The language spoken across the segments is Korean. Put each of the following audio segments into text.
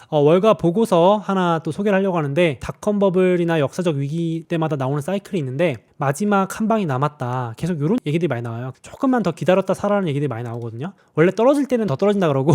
월가 보고서 하나 또 소개를 하려고 하는데, 닷컴 버블이나 역사적 위기 때마다 나오는 사이클이 있는데 마지막 한 방이 남았다, 계속 이런 얘기들이 많이 나와요. 조금만 더 기다렸다 살아라는 얘기들이 많이 나오거든요. 원래 떨어질 때는 더 떨어진다 그러고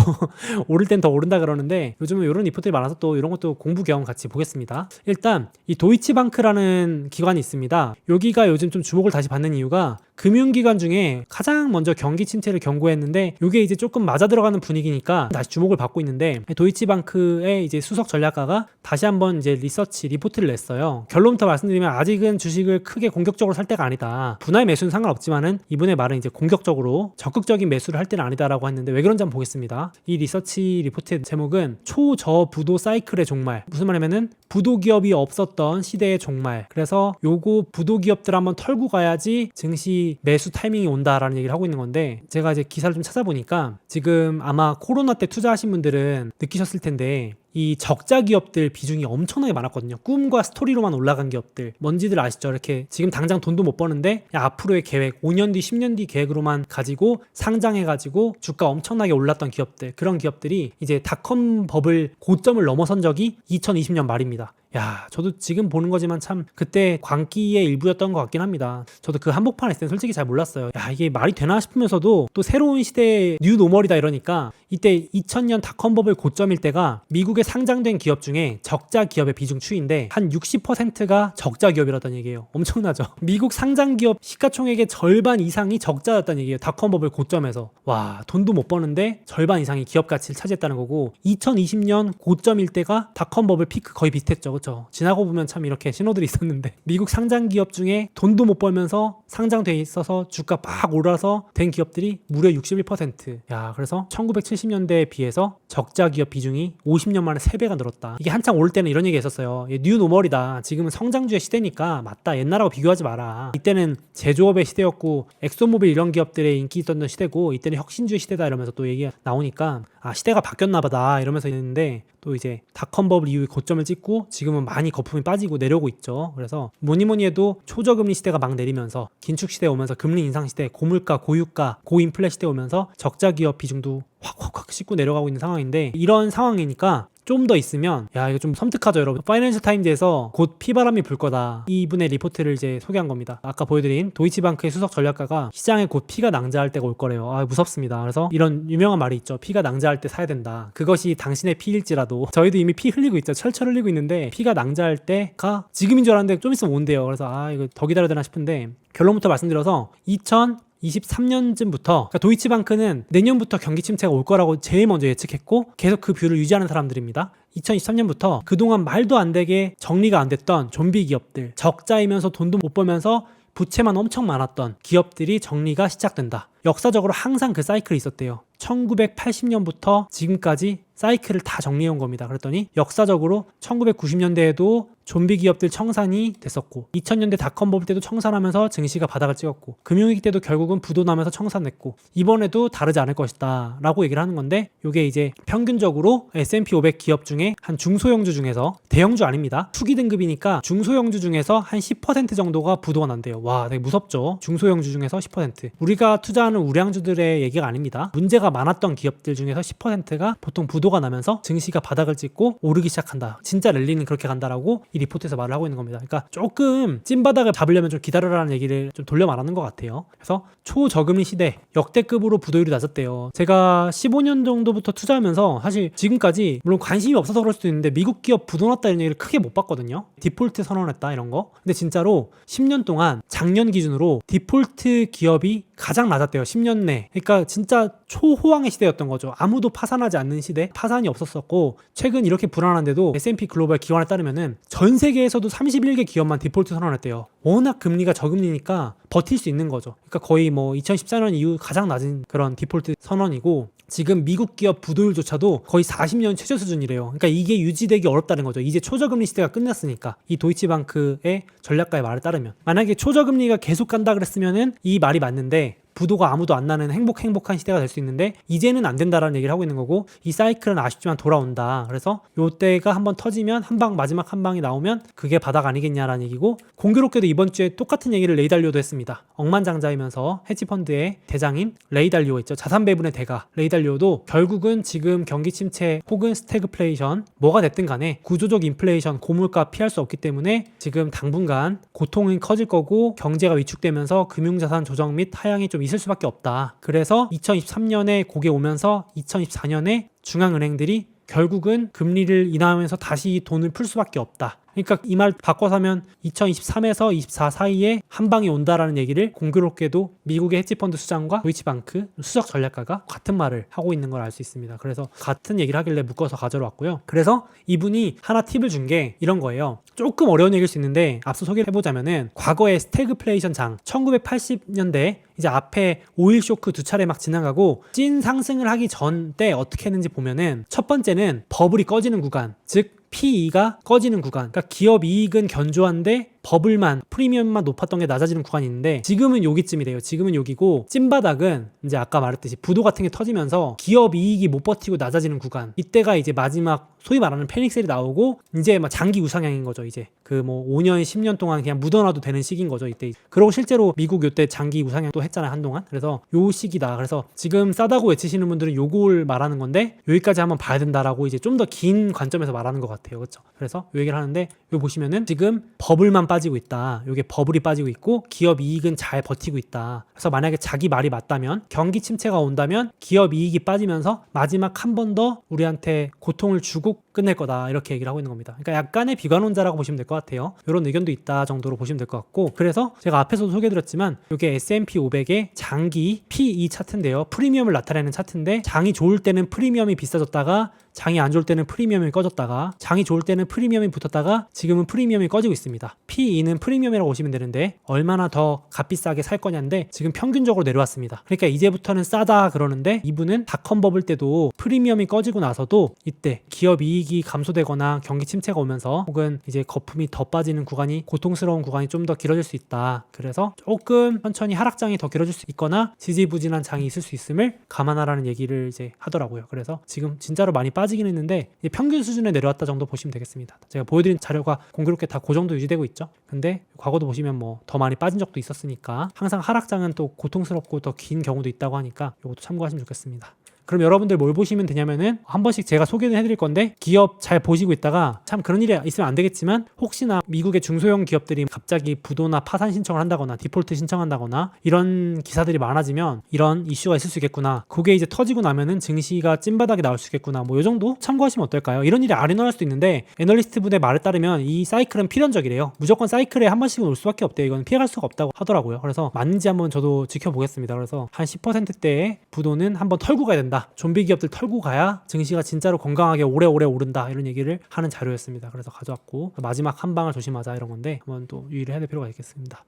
오를 땐 더 오른다 그러는데, 요즘은 이런 리포트들이 많아서 또 이런 것도 공부 겸 같이 보겠습니다. 일단 이 도이치방크라는 기관이 있습니다. 여기가 요즘 좀 주목을 다시 받는 이유가, 금융기관 중에 가장 먼저 경기 침체를 경고했는데 이게 이제 조금 맞아 들어가는 분위기니까 다시 주목을 받고 있는데, 도이치방크의 이제 수석 전략가가 다시 한번 이제 리서치 리포트를 냈어요. 결론부터 말씀드리면, 아직은 주식을 크게 공격적으로 살 때가 아니다. 분할 매수는 상관없지만은 이분의 말은 이제 공격적으로 적극적인 매수를 할 때는 아니다라고 했는데, 왜 그런지 한번 보겠습니다. 이 리서치 리포트의 제목은 초저부도 사이클의 종말. 무슨 말이냐면은 부도 기업이 없었던 시대의 종말. 그래서 요거 부도 기업들 한번 털고 가야지 증시 매수 타이밍이 온다라는 얘기를 하고 있는 건데, 제가 이제 기사를 좀 찾아보니까 지금 아마 코로나 때 투자하신 분들은 느끼셨을 텐데, 이 적자 기업들 비중이 엄청나게 많았거든요. 꿈과 스토리로만 올라간 기업들, 뭔지들 아시죠? 이렇게 지금 당장 돈도 못 버는데 앞으로의 계획, 5년 뒤 10년 뒤 계획으로만 가지고 상장해가지고 주가 엄청나게 올랐던 기업들, 그런 기업들이 이제 닷컴 버블 고점을 넘어선 적이 2020년 말입니다. 야, 저도 지금 보는 거지만 참 그때 광기의 일부였던 것 같긴 합니다. 저도 그 한복판에 있을 땐 솔직히 잘 몰랐어요. 야, 이게 말이 되나 싶으면서도 또 새로운 시대의 뉴 노멀이다 이러니까, 이때 2000년 닷컴 버블 고점일 때가 미국에 상장된 기업 중에 적자 기업의 비중 추이인데 한 60%가 적자 기업이라던 얘기예요. 엄청나죠? 미국 상장 기업 시가총액의 절반 이상이 적자였다는 얘기예요. 닷컴 버블 고점에서. 와, 돈도 못 버는데 절반 이상이 기업 가치를 차지했다는 거고, 2020년 고점일 때가 닷컴 버블 피크 거의 비슷했죠. 그렇죠? 지나고 보면 참 이렇게 신호들이 있었는데, 미국 상장 기업 중에 돈도 못 벌면서 상장돼 있어서 주가 막 올라서 된 기업들이 무려 61%. 야, 그래서 1970년대에 비해서 적자 기업 비중이 50년 만에 3배가 늘었다. 이게 한창 올 때는 이런 얘기 했었어요. 뉴 노멀이다. 지금은 성장주의 시대니까 맞다. 옛날하고 비교하지 마라. 이때는 제조업의 시대였고 엑소모빌 이런 기업들의 인기 있었던 시대고, 이때는 혁신주의 시대다 이러면서 또 얘기가 나오니까, 아, 시대가 바뀌었나 보다 이러면서 있는데, 또 이제 닷컴 버블 이후에 고점을 찍고 지금은 많이 거품이 빠지고 내려오고 있죠. 그래서 뭐니 해도 초저금리 시대가 막 내리면서 긴축 시대 오면서 금리 인상 시대, 고물가, 고유가, 고인플레 시대 오면서 적자 기업 비중도 확 씻고 내려가고 있는 상황인데, 이런 상황이니까 좀 더 있으면, 야, 이거 좀 섬뜩하죠 여러분. 파이낸셜 타임즈에서 곧 피바람이 불 거다, 이분의 리포트를 이제 소개한 겁니다. 아까 보여드린 도이치방크의 수석 전략가가 시장에 곧 피가 낭자할 때가 올 거래요. 아, 무섭습니다. 그래서 이런 유명한 말이 있죠. 피가 낭자할 때 사야 된다. 그것이 당신의 피일지라도. 저희도 이미 피 흘리고 있죠. 철철 흘리고 있는데, 피가 낭자할 때가 지금인 줄 알았는데 좀 있으면 온대요. 그래서 아, 이거 더 기다려야 되나 싶은데, 결론부터 말씀드려서 2023년쯤부터, 그러니까 도이치방크는 내년부터 경기 침체가 올 거라고 제일 먼저 예측했고 계속 그 뷰를 유지하는 사람들입니다. 2023년부터 그동안 말도 안 되게 정리가 안 됐던 좀비 기업들, 적자이면서 돈도 못 벌면서 부채만 엄청 많았던 기업들이 정리가 시작된다. 역사적으로 항상 그 사이클이 있었대요. 1980년부터 지금까지 사이클을 다 정리해온 겁니다. 그랬더니 역사적으로 1990년대에도 좀비 기업들 청산이 됐었고, 2000년대 닷컴 버블 때도 청산하면서 증시가 바닥을 찍었고, 금융위기 때도 결국은 부도나면서 청산냈고, 이번에도 다르지 않을 것이다 라고 얘기를 하는 건데, 이게 이제 평균적으로 S&P 500 기업 중에 한 중소형주 중에서, 대형주 아닙니다, 투기 등급이니까 중소형주 중에서 한 10% 정도가 부도가 난대요. 와, 되게 무섭죠. 중소형주 중에서 10%. 우리가 투자하는 우량주들의 얘기가 아닙니다. 문제가 많았던 기업들 중에서 10%가 보통 부도가 나면서 증시가 바닥을 찍고 오르기 시작한다. 진짜 랠리는 그렇게 간다라고 이 리포트에서 말을 하고 있는 겁니다. 그러니까 조금 찐바닥을 잡으려면 좀 기다려라는 얘기를 좀 돌려 말하는 것 같아요. 그래서 초저금리 시대, 역대급으로 부도율이 낮았대요. 제가 15년 정도부터 투자하면서 사실 지금까지, 물론 관심이 없어서 그럴 수도 있는데, 미국 기업 부도 났다 이런 얘기를 크게 못 봤거든요. 디폴트 선언했다 이런 거. 근데 진짜로 10년 동안 작년 기준으로 디폴트 기업이 가장 낮았대요. 10년 내. 그러니까 진짜 초호황의 시대였던 거죠. 아무도 파산하지 않는 시대, 파산이 없었었고, 최근 이렇게 불안한데도 S&P 글로벌 기관에 따르면은 전 세계에서도 31개 기업만 디폴트 선언했대요. 워낙 금리가 저금리니까 버틸 수 있는 거죠. 그러니까 거의 뭐 2014년 이후 가장 낮은 그런 디폴트 선언이고, 지금 미국 기업 부도율조차도 거의 40년 최저 수준이래요. 그러니까 이게 유지되기 어렵다는 거죠. 이제 초저금리 시대가 끝났으니까. 이 도이치방크의 전략가의 말에 따르면, 만약에 초저금리가 계속 간다 그랬으면은 이 말이 맞는데, 부도가 아무도 안 나는 행복한 시대가 될 수 있는데 이제는 안 된다라는 얘기를 하고 있는 거고, 이 사이클은 아쉽지만 돌아온다. 그래서 요때가 한번 터지면 마지막 한 방이 나오면 그게 바닥 아니겠냐라는 얘기고, 공교롭게도 이번 주에 똑같은 얘기를 레이 달리오도 했습니다. 억만장자이면서 헤지펀드의 대장인 레이 달리오 있죠. 자산 배분의 대가 레이 달리오도 결국은 지금 경기 침체 혹은 스태그플레이션 뭐가 됐든 간에 구조적 인플레이션, 고물가 피할 수 없기 때문에 지금 당분간 고통은 커질 거고 경제가 위축되면서 금융자산 조정 및 하향이 좀 있을 수밖에 없다. 그래서 2023년에 고개 오면서 2024년에 중앙은행들이 결국은 금리를 인하하면서 다시 돈을 풀 수밖에 없다. 그러니까 이 말 바꿔서 하면 2023에서 24 사이에 한 방이 온다라는 얘기를 공교롭게도 미국의 헤지펀드 수장과 도이치방크 수석 전략가가 같은 말을 하고 있는 걸 알 수 있습니다. 그래서 같은 얘기를 하길래 묶어서 가져와 왔고요. 그래서 이분이 하나 팁을 준 게 이런 거예요. 조금 어려운 얘기일 수 있는데 앞서 소개를 해보자면은 과거의 스태그플레이션 장 1980년대 이제 앞에 오일 쇼크 2차례 막 지나가고 찐 상승을 하기 전 때 어떻게 했는지 보면은 첫 번째는 버블이 꺼지는 구간, 즉 PE가 꺼지는 구간, 그러니까 기업 이익은 견조한데 버블만, 프리미엄만 높았던 게 낮아지는 구간이 있는데 지금은 여기쯤이래요. 지금은 여기고 찐바닥은 이제 아까 말했듯이 부도 같은 게 터지면서 기업 이익이 못 버티고 낮아지는 구간, 이때가 이제 마지막 소위 말하는 패닉셀이 나오고 이제 막 장기 우상향인 거죠. 이제 그 뭐 5년, 10년 동안 그냥 묻어놔도 되는 시기인 거죠. 이때. 그리고 실제로 미국 요때 장기 우상향 또 했잖아요. 한동안. 그래서 요 시기다. 그래서 지금 싸다고 외치시는 분들은 요걸 말하는 건데 여기까지 한번 봐야 된다라고 이제 좀 더 긴 관점에서 말하는 것 같아요. 그렇죠? 그래서 요 얘기를 하는데 요 보시면은 지금 버블만 빠지고 있다. 요게 버블이 빠지고 있고 기업 이익은 잘 버티고 있다. 그래서 만약에 자기 말이 맞다면 경기 침체가 온다면 기업 이익이 빠지면서 마지막 한 번 더 우리한테 고통을 주고 끝낼 거다. 이렇게 얘기를 하고 있는 겁니다. 그러니까 약간의 비관론자라고 보시면 될 것 같아요. 이런 의견도 있다 정도로 보시면 될 것 같고, 그래서 제가 앞에서도 소개해드렸지만 이게 S&P 500의 장기 PE 차트인데요. 프리미엄을 나타내는 차트인데 장이 좋을 때는 프리미엄이 비싸졌다가 장이 안 좋을 때는 프리미엄이 꺼졌다가 장이 좋을 때는 프리미엄이 붙었다가 지금은 프리미엄이 꺼지고 있습니다. PE는 프리미엄이라고 보시면 되는데 얼마나 더 값비싸게 살 거냐인데 지금 평균적으로 내려왔습니다. 그러니까 이제부터는 싸다 그러는데 이분은 닷컴 버블 때도 프리미엄이 꺼지고 나서도 이때 기업 이익이 감소되거나 경기 침체가 오면서 혹은 이제 거품이 더 빠지는 구간이, 고통스러운 구간이 좀 더 길어질 수 있다. 그래서 조금 천천히 하락장이 더 길어질 수 있거나 지지부진한 장이 있을 수 있음을 감안하라는 얘기를 이제 하더라고요. 그래서 지금 진짜로 많이 빠지긴 했는데 평균 수준에 내려왔다 정도 보시면 되겠습니다. 제가 보여드린 자료가 공교롭게 다 그 정도 유지되고 있죠. 근데 과거도 보시면 뭐 더 많이 빠진 적도 있었으니까 항상 하락장은 또 고통스럽고 더 긴 경우도 있다고 하니까 이것도 참고하시면 좋겠습니다. 그럼 여러분들 뭘 보시면 되냐면은 한 번씩 제가 소개를 해드릴 건데 기업 잘 보시고 있다가 참 그런 일이 있으면 안 되겠지만 혹시나 미국의 중소형 기업들이 갑자기 부도나 파산 신청을 한다거나 디폴트 신청한다거나 이런 기사들이 많아지면 이런 이슈가 있을 수 있겠구나, 그게 이제 터지고 나면은 증시가 찐바닥이 나올 수 있겠구나, 뭐 이 정도 참고하시면 어떨까요? 이런 일이 안 일어날 수도 있는데 애널리스트 분의 말에 따르면 이 사이클은 필연적이래요. 무조건 사이클에 한 번씩은 올 수밖에 없대요. 이건 피해갈 수가 없다고 하더라고요. 그래서 맞는지 한번 저도 지켜보겠습니다. 그래서 한 10%대의 부도는 한번 털고 가야 된다. 좀비 기업들 털고 가야 증시가 진짜로 건강하게 오래오래 오른다. 이런 얘기를 하는 자료였습니다. 그래서 가져왔고 마지막 한 방을 조심하자 이런 건데 한번 또 유의를 해야 될 필요가 있겠습니다.